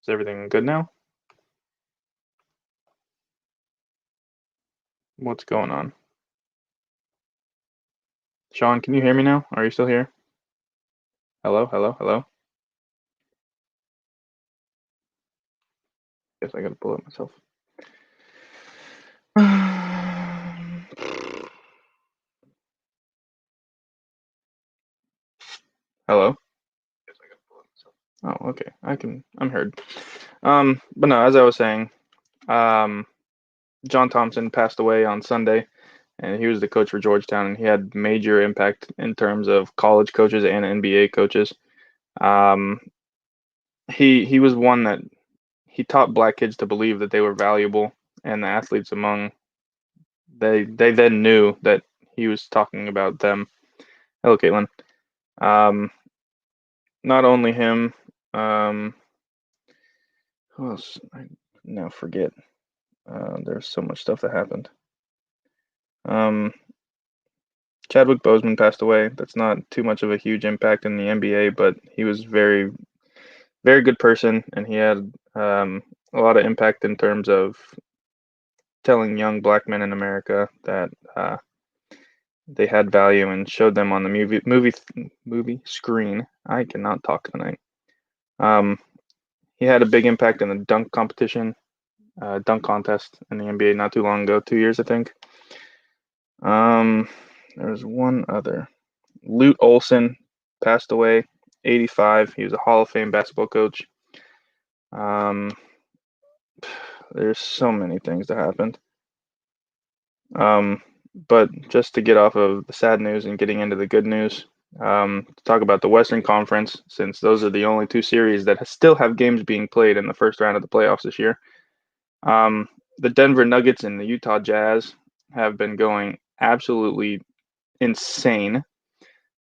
Is everything good now? What's going on? Sean, can you hear me now? Are you still here? Hello, hello, hello? Guess I gotta pull it myself. Hello? Oh, okay. I'm heard. But no, as I was saying, um, John Thompson passed away on Sunday, and he was the coach for Georgetown, and he had major impact in terms of college coaches and NBA coaches. Um, he was one that he taught black kids to believe that they were valuable, and the athletes among they then knew that he was talking about them. Hello, Caitlin. Um, Not only him, um, who else? I now forget. There's so much stuff that happened. Um, Chadwick Boseman passed away. That's not too much of a huge impact in the NBA, but he was very good person, and he had a lot of impact in terms of telling young black men in America that they had value and showed them on the movie screen. I cannot talk tonight. Um, he had a big impact in the dunk competition, dunk contest in the NBA not too long ago, 2 years I think. Um, there was one other. Lute Olson passed away, 85. He was a Hall of Fame basketball coach. Um, there's so many things that happened. Um, but just to get off of the sad news and getting into the good news, to talk about the Western Conference, since those are the only two series that still have games being played in the first round of the playoffs this year. Um, the Denver Nuggets and the Utah Jazz have been going absolutely insane.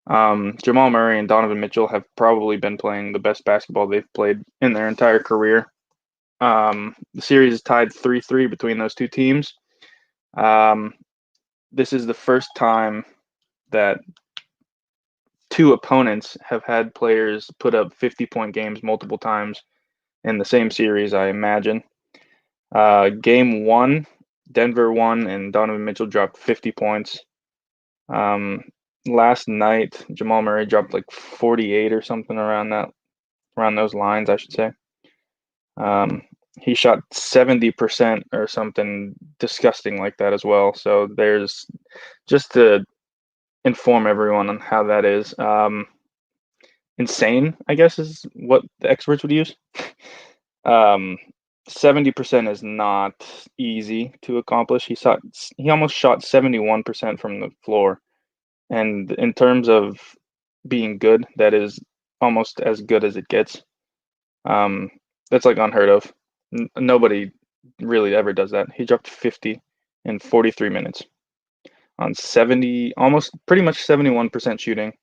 Jamal Murray and Donovan Mitchell have probably been playing the best basketball they've played in their entire career. The series is tied 3-3 between those two teams. Um, this is the first time that two opponents have had players put up 50-point games multiple times in the same series, I imagine. Game one, Denver won, and Donovan Mitchell dropped 50 points. Last night, Jamal Murray dropped like 48 or something around those lines, I should say. He shot 70% or something disgusting like that as well. So there's just to inform everyone on how that is. Insane, I guess, is what the experts would use. Um, 70% is not easy to accomplish. He almost shot 71% from the floor. And in terms of being good, that is almost as good as it gets. Um, that's like unheard of. Nobody really ever does that. He dropped 50 in 43 minutes on 70, almost pretty much 71% shooting.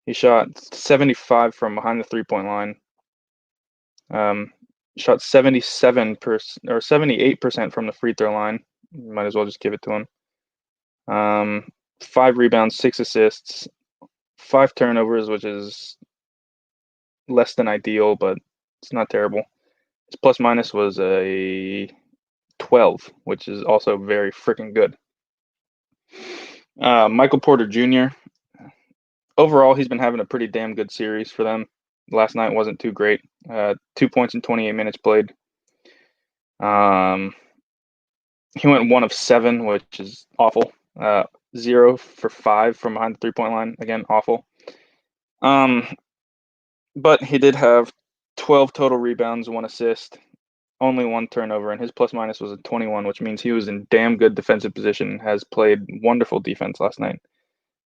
He shot 75 from behind the 3-point line. Shot 77% or 78% from the free throw line. Might as well just give it to him. 5 rebounds, 6 assists, 5 turnovers, which is less than ideal, but it's not terrible. His plus minus was a 12, which is also very freaking good. Michael Porter Jr. Overall, he's been having a pretty damn good series for them. Last night wasn't too great. 2 points in 28 minutes played. He went 1 of 7, which is awful. 0 for 5 from behind the 3-point line. Again, awful. But he did have 12 total rebounds, 1 assist, only 1 turnover, and his plus minus was a 21, which means he was in damn good defensive position. Has played wonderful defense last night.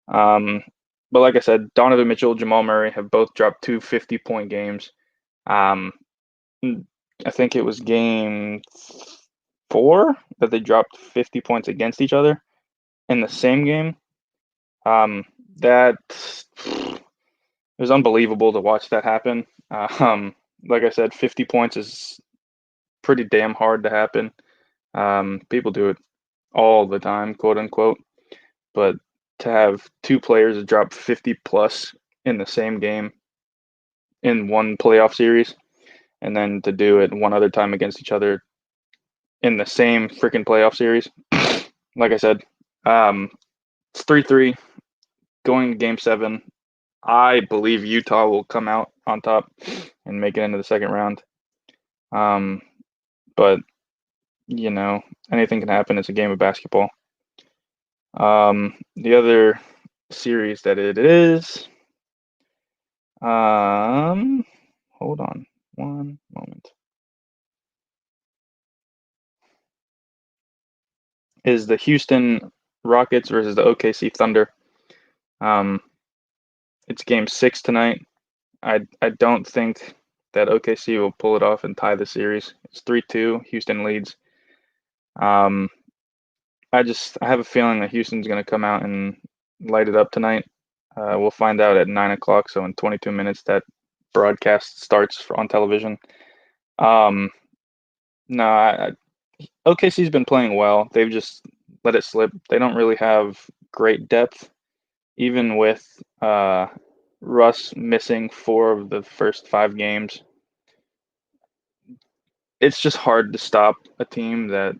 But like I said, Donovan Mitchell, Jamal Murray have both dropped 2 50-point games. I think it was game 4 that they dropped 50 points against each other in the same game. That it was unbelievable to watch that happen. Like I said, 50 points is pretty damn hard to happen. People do it all the time, quote unquote. But to have two players drop 50 plus in the same game in one playoff series, and then to do it one other time against each other in the same freaking playoff series. Like I said, it's 3-3 going to Game 7. I believe Utah will come out on top and make it into the second round. But anything can happen. It's a game of basketball. The other series that it is, hold on one moment, is the Houston Rockets versus the OKC Thunder. It's Game 6 tonight. I don't think that OKC will pull it off and tie the series. It's 3-2. Houston leads. I have a feeling that Houston's going to come out and light it up tonight. We'll find out at 9 o'clock. So in 22 minutes, that broadcast starts on television. No, OKC's been playing well. They've just let it slip. They don't really have great depth, even with Russ missing 4 of the first 5 games. It's just hard to stop a team that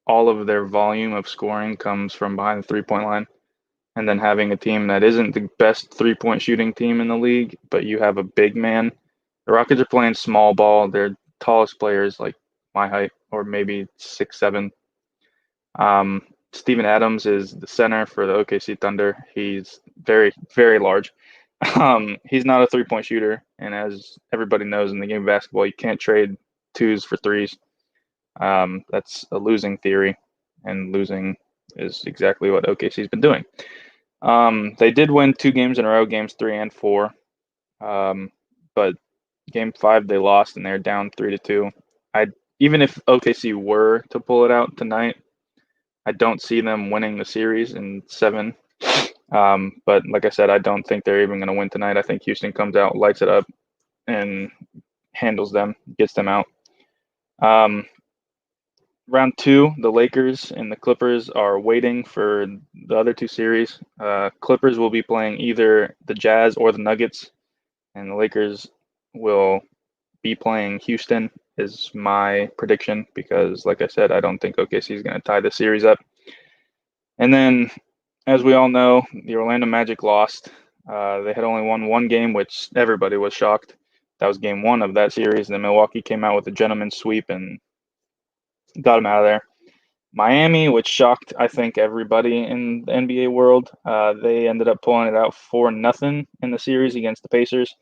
all of their volume of scoring comes from behind the three-point line. And then having a team that isn't the best three-point shooting team in the league, but you have a big man. The Rockets are playing small ball. Their tallest player is like my height, or maybe 6'7". Steven Adams is the center for the OKC Thunder. He's very, very large. He's not a three-point shooter, and as everybody knows in the game of basketball, you can't trade 2s for 3s. That's a losing theory, and losing is exactly what OKC's been doing. They did win 2 games in a row, games 3 and 4. But game 5 they lost, and they're down 3-2. Even if OKC were to pull it out tonight, I don't see them winning the series in 7. But like I said, I don't think they're even going to win tonight. I think Houston comes out, lights it up, and handles them, gets them out. Round 2, the Lakers and the Clippers are waiting for the other 2 series. Clippers will be playing either the Jazz or the Nuggets, and the Lakers will be playing Houston, is my prediction, because like I said, I don't think OKC is going to tie the series up. And then, as we all know, the Orlando Magic lost. They had only won 1 game, which everybody was shocked. That was game 1 of that series. And then Milwaukee came out with a gentleman's sweep and got them out of there. Miami, which shocked, I think, everybody in the NBA world, they ended up pulling it out 4-0 in the series against the Pacers.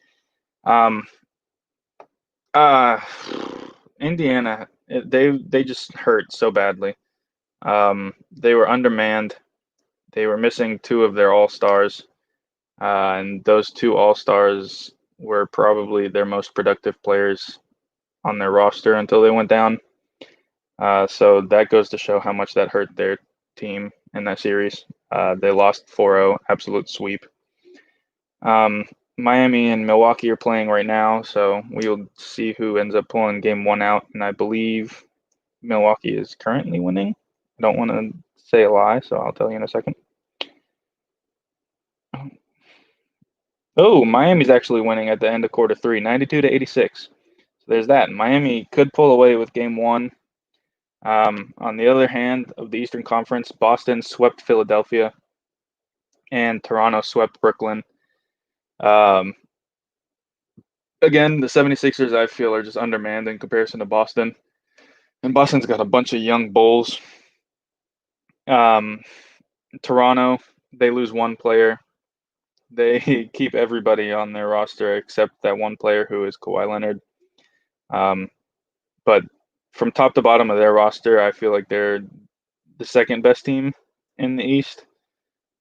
Indiana, they just hurt so badly. They were undermanned. They were missing 2 of their all-stars, and those 2 all-stars were probably their most productive players on their roster until they went down. So that goes to show how much that hurt their team in that series. They lost 4-0, absolute sweep. Miami and Milwaukee are playing right now, so we'll see who ends up pulling game 1 out. And I believe Milwaukee is currently winning. I don't want to say a lie, so I'll tell you in a second. Oh, Miami's actually winning at the end of quarter 3, 92-86. So there's that. Miami could pull away with game 1. On the other hand of the Eastern Conference, Boston swept Philadelphia, and Toronto swept Brooklyn. Again, the 76ers, I feel, are just undermanned in comparison to Boston. And Boston's got a bunch of young bulls. Toronto, they lose 1 player. They keep everybody on their roster except that 1 player who is Kawhi Leonard. But from top to bottom of their roster, I feel like they're the second best team in the East,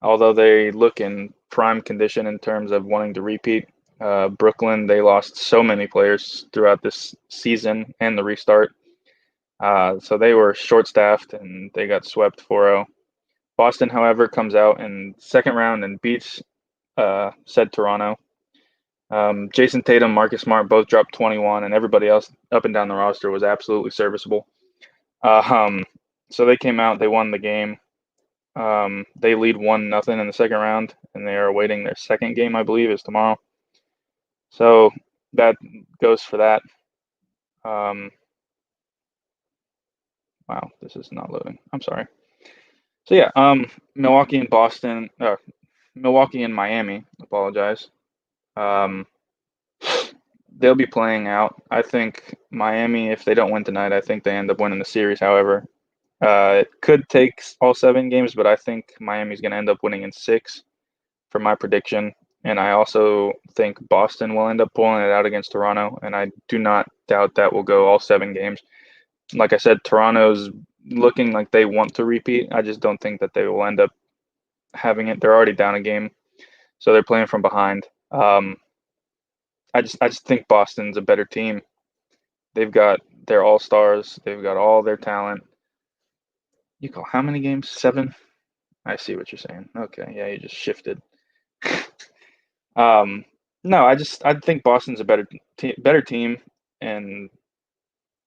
although they look in prime condition in terms of wanting to repeat. Brooklyn, they lost so many players throughout this season and the restart. So they were short-staffed, and they got swept 4-0. Boston, however, comes out in second round and beats said Toronto. Jason Tatum, Marcus Smart both dropped 21, and everybody else up and down the roster was absolutely serviceable. So they came out, they won the game. They lead 1-0 in the second round, and they are awaiting their second game, I believe, is tomorrow. So that goes for that. Wow, this is not loading. I'm sorry. So yeah, Milwaukee and Boston, Milwaukee and Miami. Apologize. Um, they'll be playing out. I think Miami, if they don't win tonight, I think they end up winning the series. However, it could take all 7 games, but I think Miami's going to end up winning in 6 for my prediction. And I also think Boston will end up pulling it out against Toronto, and I do not doubt that will go all 7 games. Like I said, Toronto's looking like they want to repeat. I just don't think that they will end up having it. They're already down a game, so they're playing from behind. I just think Boston's a better team. They've got their all stars. They've got all their talent. You call how many games? 7. I see what you're saying. Okay, yeah, you just shifted. Um, no, I think Boston's a better team, and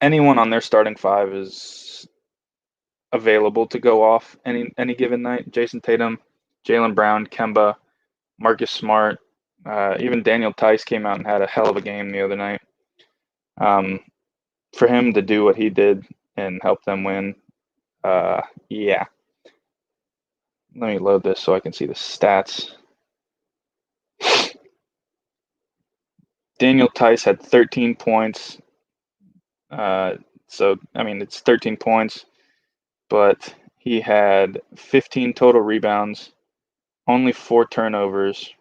anyone on their starting 5 is available to go off any given night. Jason Tatum, Jaylen Brown, Kemba, Marcus Smart, even Daniel Tice came out and had a hell of a game the other night. Um, for him to do what he did and help them win, yeah. Let me load this so I can see the stats. Daniel Tice had 13 points. So, I mean, it's 13 points, but he had 15 total rebounds, only 4 turnovers,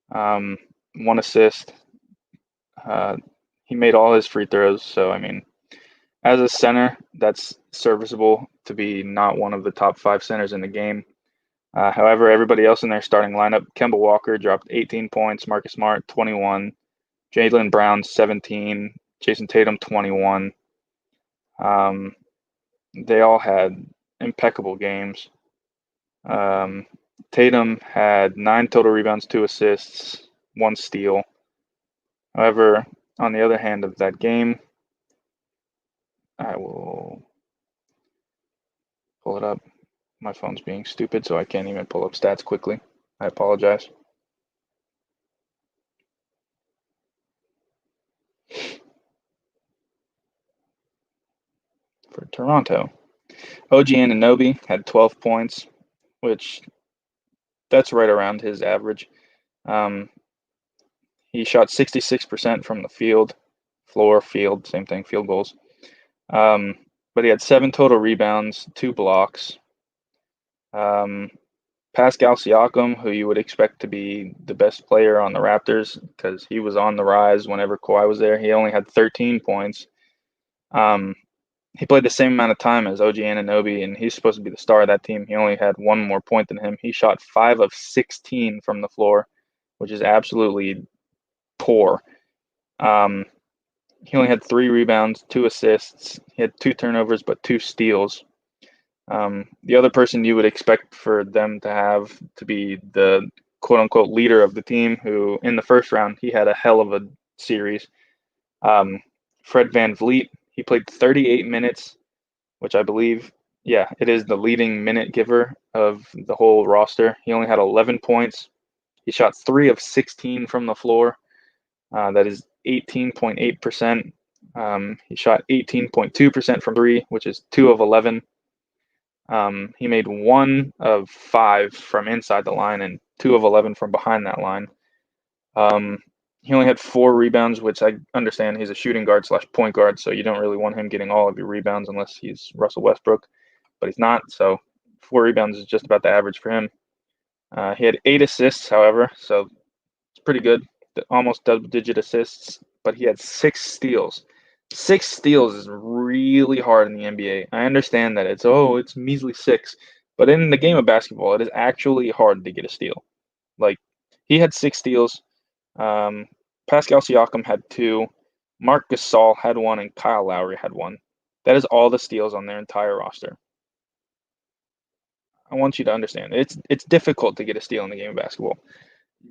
1 assist. He made all his free throws. So, I mean, as a center, that's serviceable to be not one of the top 5 centers in the game. However, everybody else in their starting lineup, Kemba Walker dropped 18 points, Marcus Smart 21, Jaylen Brown 17, Jason Tatum 21. They all had impeccable games. Tatum had 9 total rebounds, 2 assists, 1 steal. However, on the other hand of that game, I will pull it up. My phone's being stupid, so I can't even pull up stats quickly. I apologize. For Toronto, OG Anunoby had 12 points, which that's right around his average. Um, he shot 66% from the field, same thing, field goals. But he had 7 total rebounds, 2 blocks. Pascal Siakam, who you would expect to be the best player on the Raptors because he was on the rise whenever Kawhi was there, he only had 13 points. He played the same amount of time as OG Anunoby, and he's supposed to be the star of that team. He only had 1 more point than him. He shot 5 of 16 from the floor, which is absolutely poor. He only had 3 rebounds, 2 assists. He had 2 turnovers, but 2 steals. The other person you would expect for them to have to be the quote unquote leader of the team, who in the first round, he had a hell of a series. Fred VanVleet, he played 38 minutes, which I believe, yeah, it is the leading minute giver of the whole roster. He only had 11 points. He shot 3 of 16 from the floor. That is 18.8%. He shot 18.2% from 3, which is 2 of 11. He made 1 of 5 from inside the line and 2 of 11 from behind that line. He only had 4 rebounds, which I understand he's a shooting guard / point guard, so you don't really want him getting all of your rebounds unless he's Russell Westbrook, but he's not, so 4 rebounds is just about the average for him. He had 8 assists, however, so it's pretty good, almost double-digit assists, but he had 6 steals. 6 steals is really hard in the NBA. I understand that it's measly 6, but in the game of basketball, it is actually hard to get a steal. Like, he had 6 steals. Pascal Siakam had 2. Marc Gasol had 1, and Kyle Lowry had 1. That is all the steals on their entire roster. I want you to understand. It's difficult to get a steal in the game of basketball.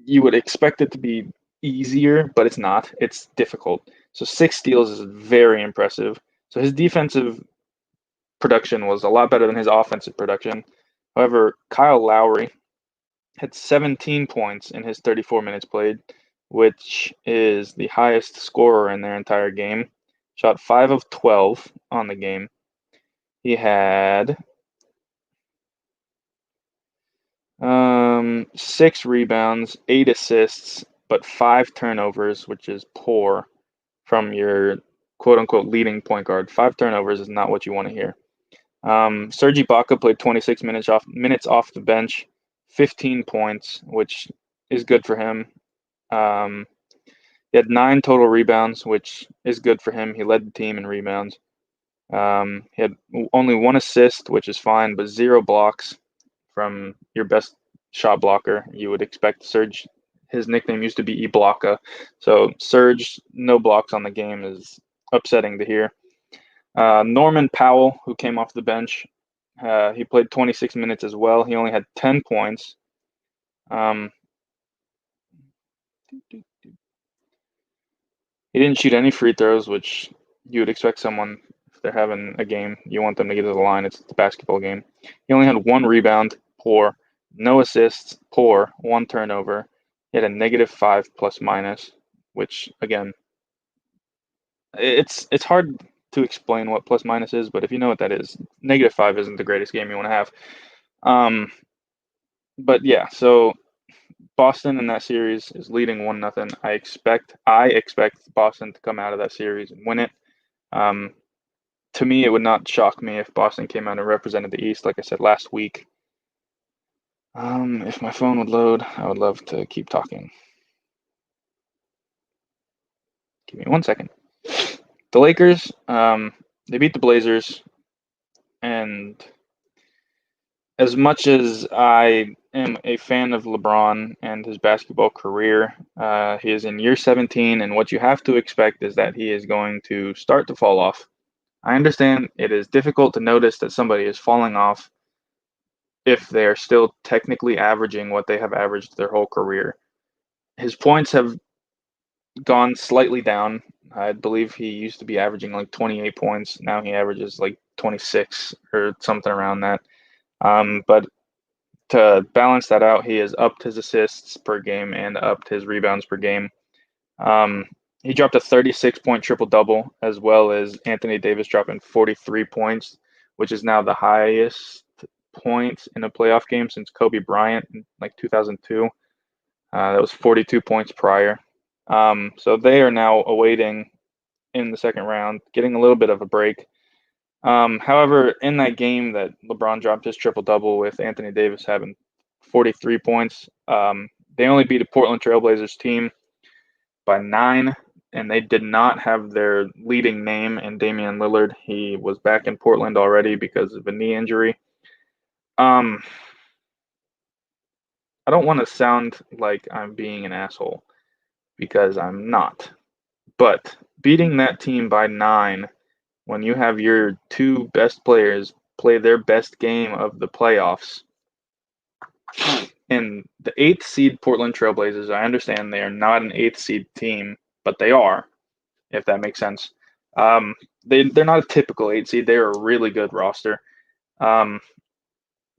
You would expect it to be easier, but it's not. It's difficult. So 6 steals is very impressive. So his defensive production was a lot better than his offensive production. However, Kyle Lowry had 17 points in his 34 minutes played, which is the highest scorer in their entire game. shot 5 of 12 on the game. He had 6 rebounds, 8 assists, but 5 turnovers, which is poor from your quote unquote leading point guard. 5 turnovers is not what you want to hear. Serge Ibaka played 26 minutes off the bench, 15 points, which is good for him. He had 9 total rebounds, which is good for him. He led the team in rebounds. He had only 1 assist, which is fine, but 0 blocks from your best shot blocker. You would expect Serge. His nickname used to be Ibaka, so Serge, no blocks on the game is upsetting to hear. Norman Powell, who came off the bench, he played 26 minutes as well. He only had 10 points. He didn't shoot any free throws, which you would expect someone, if they're having a game, you want them to get to the line. It's a basketball game. He only had 1 rebound, poor. No assists, poor. 1 turnover. He had a -5 plus minus, which again, it's hard to explain what plus minus is, but if you know what that is, -5 isn't the greatest game you want to have. But yeah, so Boston in that series is leading 1-0. I expect Boston to come out of that series and win it. To me, it would not shock me if Boston came out and represented the East, like I said last week. If my phone would load, I would love to keep talking. Give me 1 second. The Lakers, they beat the Blazers, and as much as I am a fan of LeBron and his basketball career, he is in year 17, and what you have to expect is that he is going to start to fall off. I understand it is difficult to notice that somebody is falling off if they are still technically averaging what they have averaged their whole career. His points have gone slightly down. I believe he used to be averaging like 28 points. Now he averages like 26 or something around that. But to balance that out, he has upped his assists per game and upped his rebounds per game. He dropped a 36-point triple-double, as well as Anthony Davis dropping 43 points, which is now the highest points in a playoff game since Kobe Bryant in like 2002. That was 42 points prior. So they are now awaiting in the second round, getting a little bit of a break. However, in that game that LeBron dropped his triple-double with Anthony Davis having 43 points, they only beat a Portland Trailblazers team by 9, and they did not have their leading name in Damian Lillard. He was back in Portland already because of a knee injury. I don't want to sound like I'm being an asshole because I'm not. But beating that team by 9 when you have your 2 best players play their best game of the playoffs, and the 8th seed Portland Trailblazers, I understand they are not an 8th seed team, but they are, if that makes sense. They're not a typical 8 seed. They're a really good roster.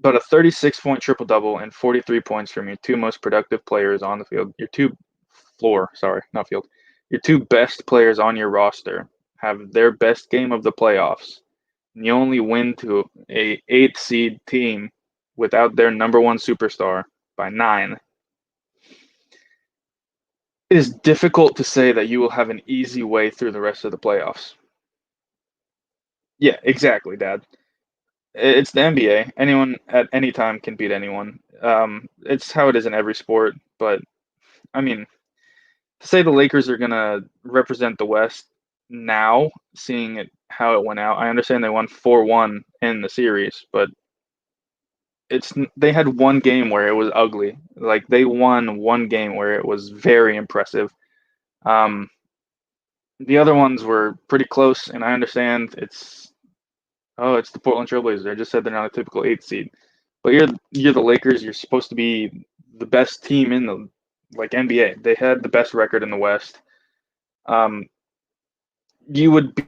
But a 36-point triple-double and 43 points from your 2 most productive players on the field, your 2 best players on your roster have their best game of the playoffs, and you only win to a 8th seed team without their number 1 superstar by 9. It is difficult to say that you will have an easy way through the rest of the playoffs. Yeah, exactly, Dad. It's the NBA. Anyone at any time can beat anyone. It's how it is in every sport. But I mean, to say the Lakers are gonna represent the West now, seeing it how it went out, I understand they won 4-1 in the series, but they had one game where it was ugly. Like they won one game where it was very impressive. The other ones were pretty close, and I understand it's the Portland Trailblazers. I just said they're not a typical 8th seed, but you're the Lakers. You're supposed to be the best team in the NBA. They had the best record in the West. You would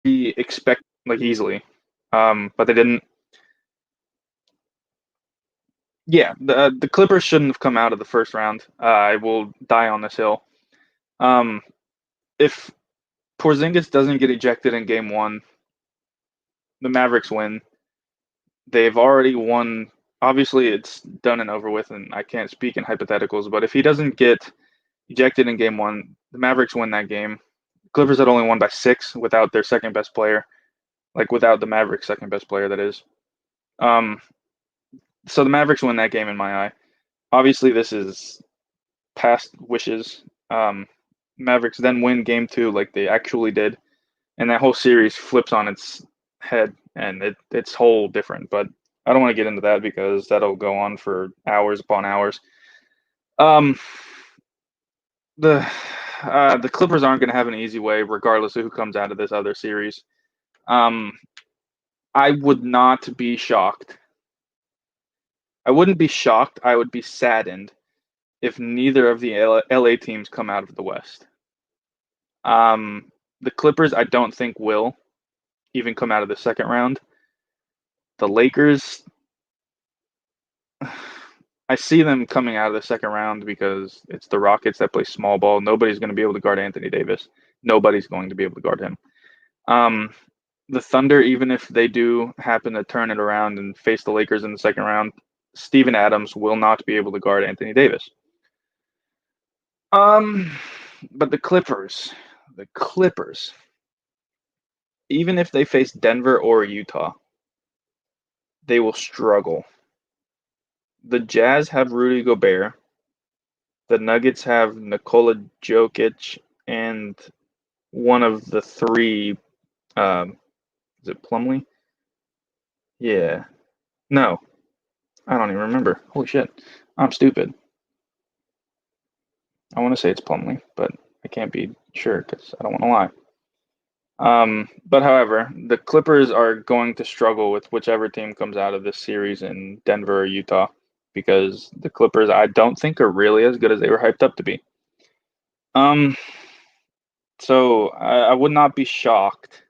be expect easily, but they didn't. Yeah, the Clippers shouldn't have come out of the first round. I will die on this hill. if Porzingis doesn't get ejected in game one, the Mavericks win. They've already won. Obviously, it's done and over with, and I can't speak in hypotheticals, but if he doesn't get ejected in game one, the Mavericks win that game. Clippers had only won by 6 without their second best player, like without the Mavericks' second best player, that is. Um, so the Mavericks win that game in my eye. Obviously, this is past wishes. Mavericks then win game two like they actually did, and that whole series flips on its head, and it's whole different. But I don't want to get into that because that'll go on for hours upon hours. Um, the the Clippers aren't going to have an easy way, regardless of who comes out of this other series. Um, I would not be shocked. I wouldn't be shocked. I would be saddened if neither of the LA teams come out of the West. The Clippers, I don't think will even come out of the second round. The Lakers, I see them coming out of the second round because it's the Rockets that play small ball. Nobody's going to be able to guard Anthony Davis. Nobody's going to be able to guard him. The Thunder, even if they do happen to turn it around and face the Lakers in the second round, Steven Adams will not be able to guard Anthony Davis. But the Clippers, even if they face Denver or Utah, they will struggle. The Jazz have Rudy Gobert. The Nuggets have Nikola Jokic and one of the three. Is it Plumlee? Yeah. No, I don't even remember. Holy shit, I'm stupid. I want to say it's Plumlee, but I can't be sure because I don't want to lie. But however, the Clippers are going to struggle with whichever team comes out of this series in Denver or Utah because the Clippers I don't think are really as good as they were hyped up to be. Um, so I would not be shocked.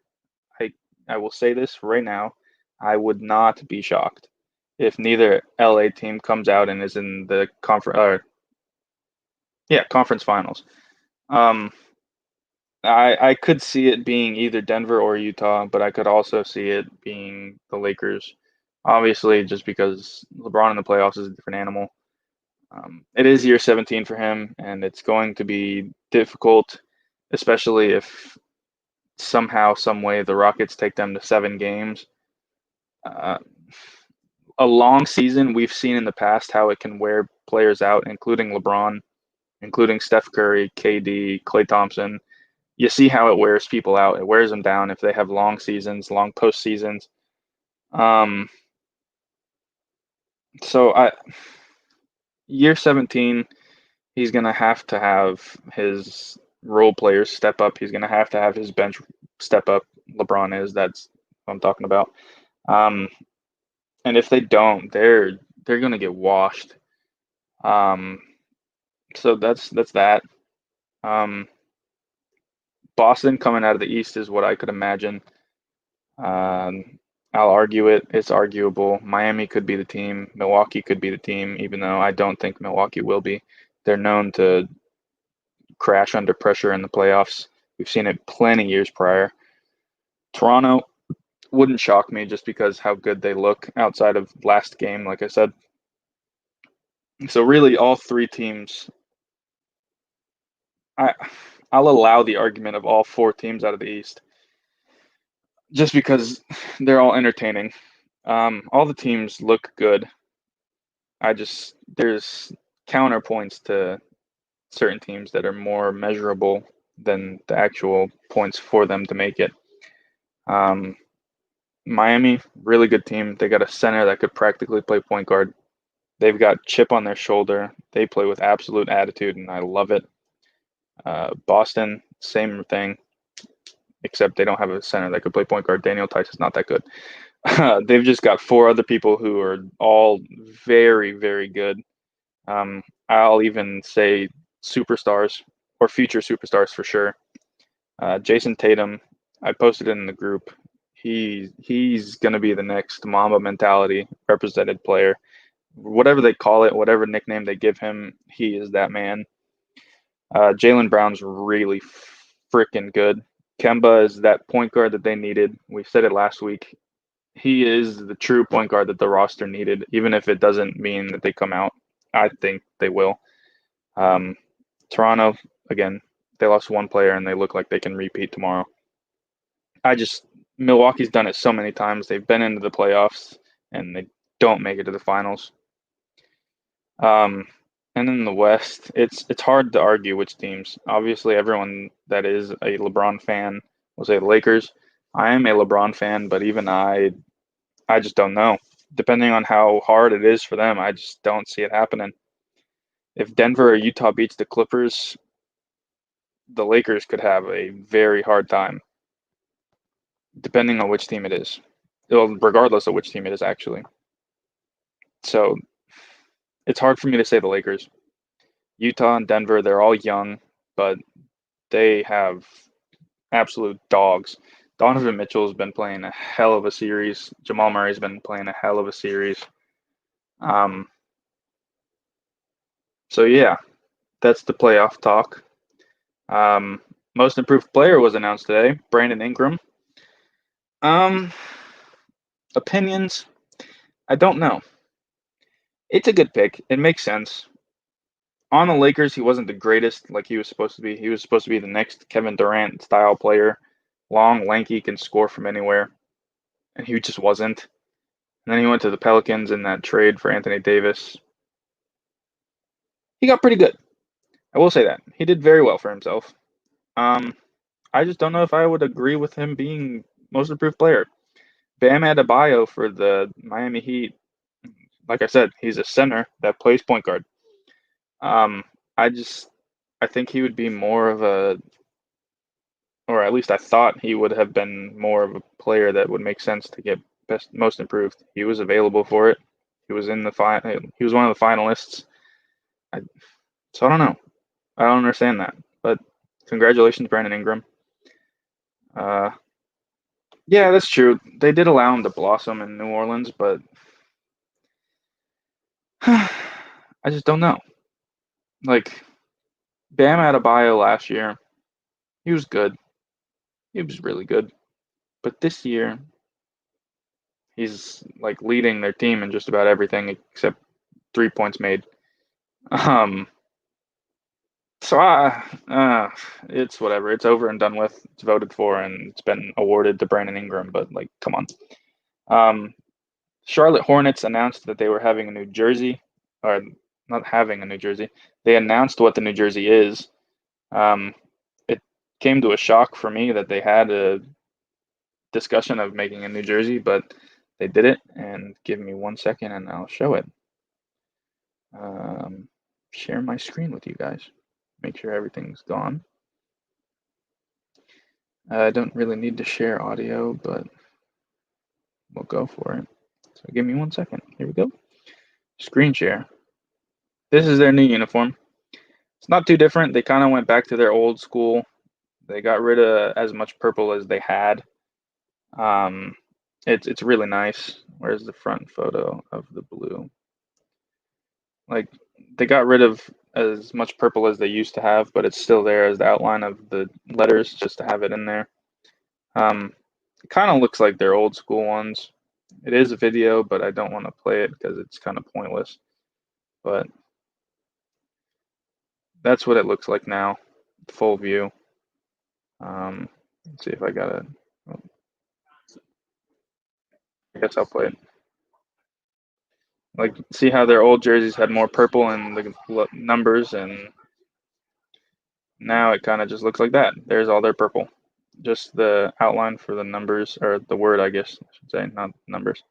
I will say this right now. I would not be shocked if neither LA team comes out and is in the conference finals. Um, I could see it being either Denver or Utah, but I could also see it being the Lakers. Obviously, just because LeBron in the playoffs is a different animal. It is year 17 for him, and it's going to be difficult, especially if somehow, some way, the Rockets take them to 7 games. Uh, a long season, we've seen in the past how it can wear players out, including LeBron, including Steph Curry, KD, Klay Thompson. You see how it wears people out. It wears them down if they have long seasons, long postseasons. Um, so year 17, he's gonna have to have his role players step up. He's gonna have his bench step up. LeBron is. That's what I'm talking about. Um, and if they don't, they're gonna get washed. Um, so that's that. Um, Boston coming out of the East is what I could imagine. I'll argue it. It's arguable. Miami could be the team. Milwaukee could be the team, even though I don't think Milwaukee will be. They're known to crash under pressure in the playoffs. We've seen it plenty years prior. Toronto wouldn't shock me just because how good they look outside of last game, like I said. So really, all three teams. I I'll allow the argument of all 4 teams out of the East, just because they're all entertaining. All the teams look good. There's counterpoints to certain teams that are more measurable than the actual points for them to make it. Um, Miami, really good team. They got a center that could practically play point guard. They've got chip on their shoulder. They play with absolute attitude, and I love it. Boston, same thing, except they don't have a center that could play point guard. Daniel Theis is not that good. They've just got 4 other people who are all very, very good. I'll even say superstars or future superstars for sure. Jason Tatum, I posted it in the group. He's going to be the next Mamba mentality represented player. Whatever they call it, whatever nickname they give him, he is that man. Jaylen Brown's really freaking good. Kemba is that point guard that they needed. We said it last week. He is the true point guard that the roster needed, even if it doesn't mean that they come out. I think they will. Um, Toronto, again, they lost one player and they look like they can repeat tomorrow. Milwaukee's done it so many times. They've been into the playoffs and they don't make it to the finals. And in the West, it's hard to argue which teams. Obviously, everyone that is a LeBron fan will say the Lakers. I am a LeBron fan, but even I just don't know. Depending on how hard it is for them, I just don't see it happening. If Denver or Utah beats the Clippers, the Lakers could have a very hard time, depending on which team it is. Well, regardless of which team it is, actually. So it's hard for me to say the Lakers. Utah and Denver, they're all young, but they have absolute dogs. Donovan Mitchell's been playing a hell of a series. Jamal Murray's been playing a hell of a series. Um, so yeah, that's the playoff talk. Um, Most improved player was announced today, Brandon Ingram. Um, Opinions, I don't know. It's a good pick. It makes sense. On the Lakers, he wasn't the greatest like he was supposed to be. He was supposed to be the next Kevin Durant style player, long, lanky, can score from anywhere, and he just wasn't. And then he went to the Pelicans in that trade for Anthony Davis. He got pretty good. I will say that. He did very well for himself. Um, I just don't know if I would agree with him being most improved player. Bam Adebayo for the Miami Heat, like I said, he's a center that plays point guard. Um, I just I think he would be more of a, or at least I thought he would have been more of a player that would make sense to get best most improved. He was available for it. He was in the he was one of the finalists. I, so I don't know. I don't understand that. But congratulations, Brandon Ingram. Uh, yeah, that's true. They did allow him to blossom in New Orleans, but I just don't know. Like Bam Adebayo last year, he was good. He was really good. But this year, he's like leading their team in just about everything except 3 points made. Um, so it's whatever. It's over and done with. It's voted for and it's been awarded to Brandon Ingram. But like, come on. Um, Charlotte Hornets announced that they were having a new jersey, or not having a new jersey. They announced what the new jersey is. It came to a shock for me that they had a discussion of making a new jersey, but they did it. And give me 1 second, and I'll show it. Um, Share my screen with you guys. Make sure everything's gone. I don't really need to share audio, but we'll go for it. So give me 1 second. Here we go. Screen share. This is their new uniform. It's not too different. They kind of went back to their old school. They got rid of as much purple as they had. Um, it's really nice. Where's the front photo of the blue? Like they got rid of as much purple as they used to have, but it's still there as the outline of the letters, just to have it in there. It kind of looks like their old school ones. It is a video, but I don't want to play it because it's kind of pointless. But that's what it looks like now, full view. Let's see if I got it. I guess I'll play it. Like, see how their old jerseys had more purple in the numbers, and now it kind of just looks like that. There's all their purple. Just the outline for the numbers, or the word, I guess I should say, not numbers.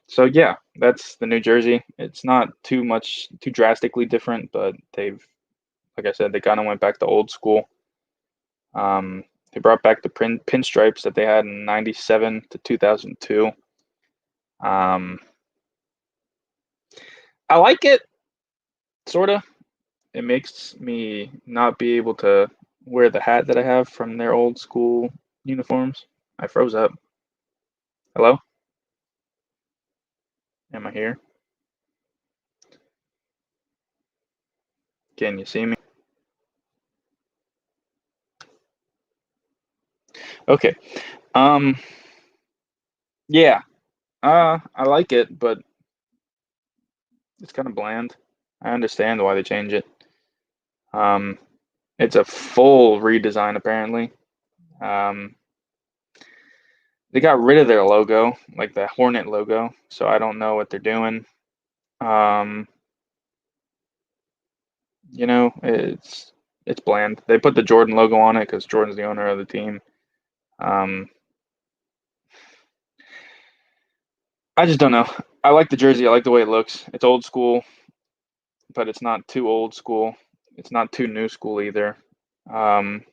So yeah, that's the New Jersey. It's not too drastically different, but like I said, they kind of went back to old school. They brought back the pinstripes that they had in '97 to 2002. Um, I like it, sorta. It makes me not be able to wear the hat that I have from their old school uniforms. I froze up. Hello? Am I here? Can you see me? Okay. Um. Yeah. I like it, but it's kind of bland. I understand why they change it. Um, it's a full redesign apparently. Um, they got rid of their logo, like the Hornet logo, so I don't know what they're doing. Um, it's bland. They put the Jordan logo on it because Jordan's the owner of the team. Um, I just don't know. I like the jersey. I like the way it looks. It's old school, but it's not too old school. It's not too new school either. Um,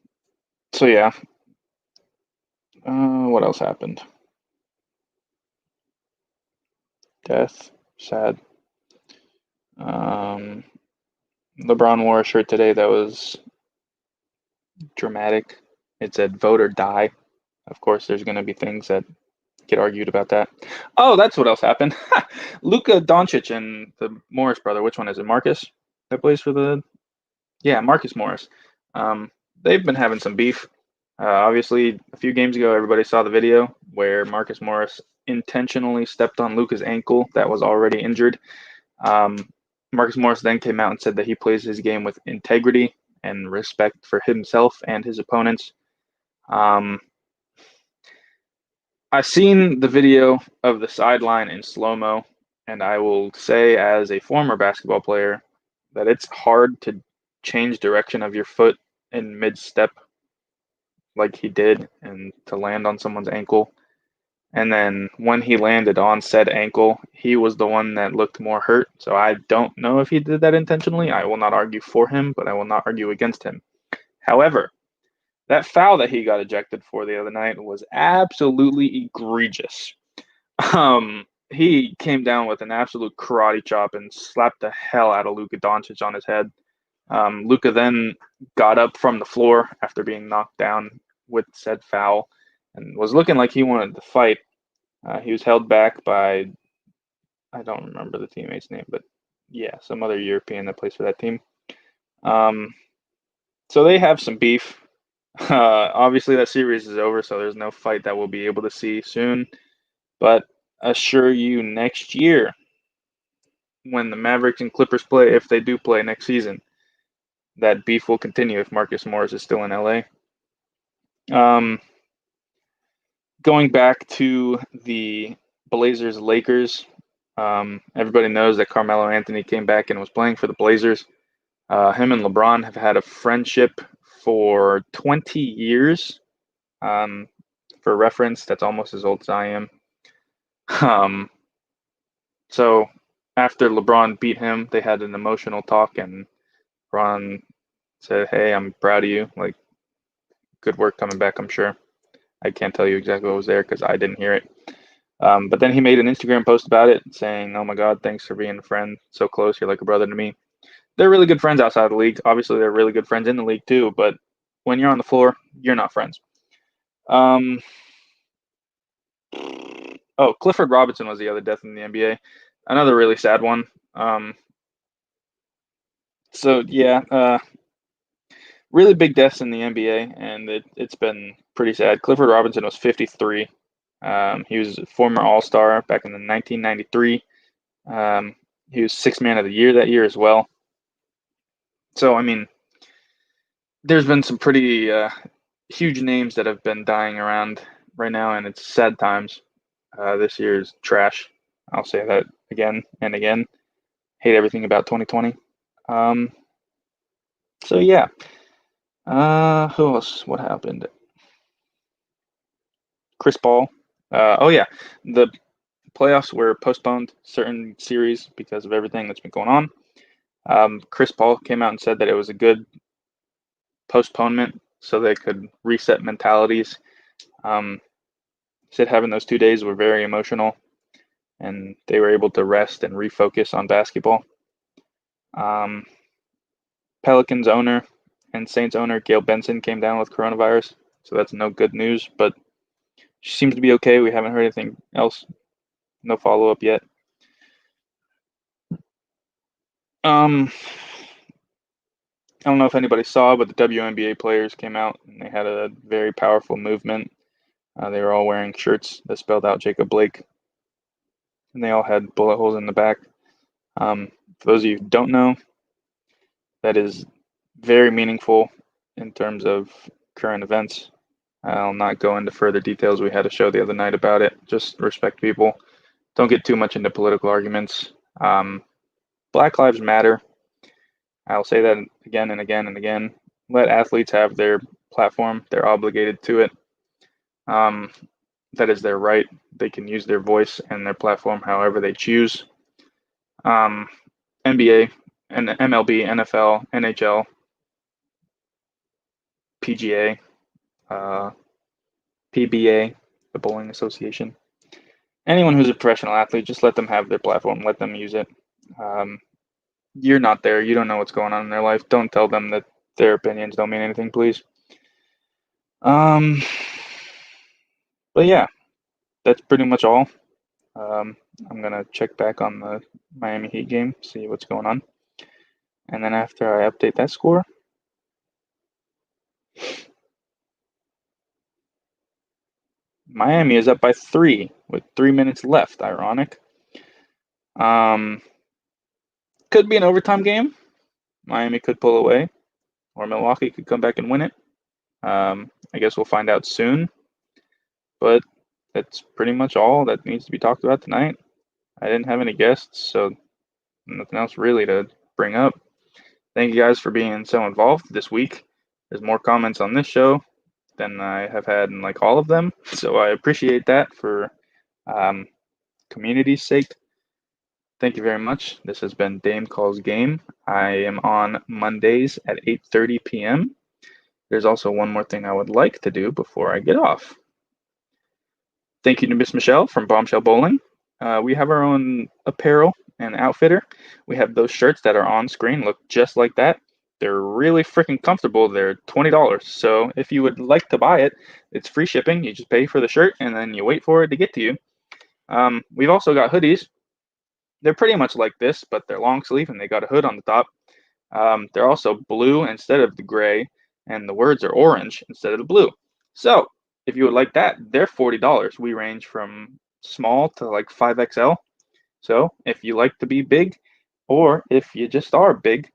so yeah. What else happened? Death, sad. Um, LeBron wore a shirt today that was dramatic. It said "Vote or Die." Of course, there's going to be things that get argued about that. Oh, that's what else happened. Luka Doncic and the Morris brother. Which one is it? Marcus that plays for the. Yeah, Marcus Morris. Um, they've been having some beef. Obviously, a few games ago, everybody saw the video where Marcus Morris intentionally stepped on Luka's ankle that was already injured. Um, Marcus Morris then came out and said that he plays his game with integrity and respect for himself and his opponents. Um, I've seen the video of the sideline in slow mo, and I will say, as a former basketball player, that it's hard to change direction of your foot in mid step like he did and to land on someone's ankle. And then when he landed on said ankle, he was the one that looked more hurt. So I don't know if he did that intentionally. I will not argue for him, but I will not argue against him. However, that foul that he got ejected for the other night was absolutely egregious. He came down with an absolute karate chop and slapped the hell out of Luka Doncic on his head. Luka then got up from the floor after being knocked down with said foul and was looking like he wanted to fight. He was held back by, I don't remember the teammate's name, but yeah, some other European that plays for that team. Um, so they have some beef. Obviously, that series is over, so there's no fight that we'll be able to see soon. But assure you, next year, when the Mavericks and Clippers play, if they do play next season, that beef will continue if Marcus Morris is still in LA. Um, Going back to the Blazers Lakers, everybody knows that Carmelo Anthony came back and was playing for the Blazers. Him and LeBron have had a friendship for 20 years. Um, for reference, that's almost as old as I am. Um, so after LeBron beat him, they had an emotional talk, and LeBron said, "Hey, I'm proud of you. Like, good work coming back. I'm sure. I can't tell you exactly what was there because I didn't hear it." But then he made an Instagram post about it, saying, "Oh my God, thanks for being a friend. So close. You're like a brother to me." They're really good friends outside of the league. Obviously, they're really good friends in the league too. But when you're on the floor, you're not friends. Um, oh, Clifford Robinson was the other death in the NBA. Another really sad one. Um, so yeah, really big deaths in the NBA, and it's been pretty sad. Clifford Robinson was 53. He was a former All Star back in the 1993. He was Sixth Man of the Year that year as well. So I mean, there's been some pretty huge names that have been dying around right now, and it's sad times. This year's trash. I'll say that again and again. Hate everything about 2020. Um, so yeah. Who else? What happened? Chris Paul. Oh yeah, the playoffs were postponed certain series because of everything that's been going on. Chris Paul came out and said that it was a good postponement so they could reset mentalities. Um, he said having those 2 days were very emotional and they were able to rest and refocus on basketball. Um, Pelicans owner and Saints owner Gail Benson came down with coronavirus, so that's no good news, but she seems to be okay. We haven't heard anything else. No follow up yet. Um, I don't know if anybody saw, but the WNBA players came out and they had a very powerful movement They were all wearing shirts that spelled out Jacob Blake, and they all had bullet holes in the back. For those of you who don't know, that is very meaningful in terms of current events. I'll not go into further details. We had a show the other night about it. Just respect people. Don't get too much into political arguments. Black Lives Matter. I'll say that again and again and again. Let athletes have their platform. They're obligated to it. That is their right. They can use their voice and their platform however they choose. NBA and MLB, NFL, NHL, PGA, PBA, the Bowling Association. Anyone who's a professional athlete, just let them have their platform. Let them use it. You're not there. You don't know what's going on in their life. Don't tell them that their opinions don't mean anything, please. But yeah, that's pretty much all. I'm gonna check back on the Miami Heat game, see what's going on, and then after I update that score, Miami is up by 3 with 3 minutes left. Ironic. Could be an overtime game. Miami could pull away, or Milwaukee could come back and win it. I guess we'll find out soon. But that's pretty much all that needs to be talked about tonight. I didn't have any guests, so nothing else really to bring up. Thank you guys for being so involved this week. There's more comments on this show than I have had in like all of them, so I appreciate that for community's sake. Thank you very much. This has been Dame Calls Game. I am on Mondays at 8:30 p.m. There's also one more thing I would like to do before I get off. Thank you to Miss Michelle from Bombshell Bowling. We have our own apparel and outfitter. We have those shirts that are on screen, look just like that. They're really freaking comfortable. They're $20. So if you would like to buy it, it's free shipping. You just pay for the shirt and then you wait for it to get to you. We've also got hoodies. They're pretty much like this, but they're long sleeve and they got a hood on the top. They're also blue instead of the gray, and the words are orange instead of the blue. So if you would like that, they're $40. We range from small to like 5XL. So if you like to be big, or if you just are big,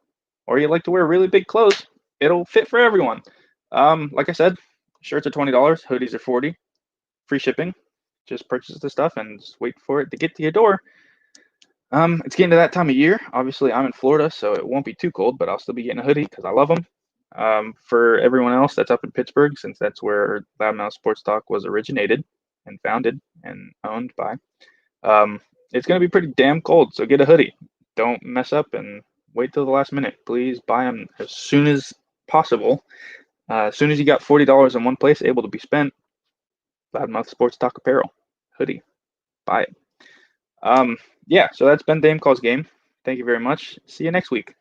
or you like to wear really big clothes, it'll fit for everyone. Like I said, shirts are $20, hoodies are 40, free shipping. Just purchase the stuff and just wait for it to get to your door. It's getting to that time of year. Obviously, I'm in Florida, so it won't be too cold, but I'll still be getting a hoodie because I love them. For everyone else that's up in Pittsburgh, since that's where Loudmouth Sports Talk was originated and founded and owned by, it's going to be pretty damn cold, so get a hoodie. Don't mess up and wait till the last minute. Please buy them as soon as possible. As soon as you got $40 in one place able to be spent, Loudmouth Sports Talk apparel, hoodie, buy it. Yeah, so that's been Dame Calls Game. Thank you very much. See you next week.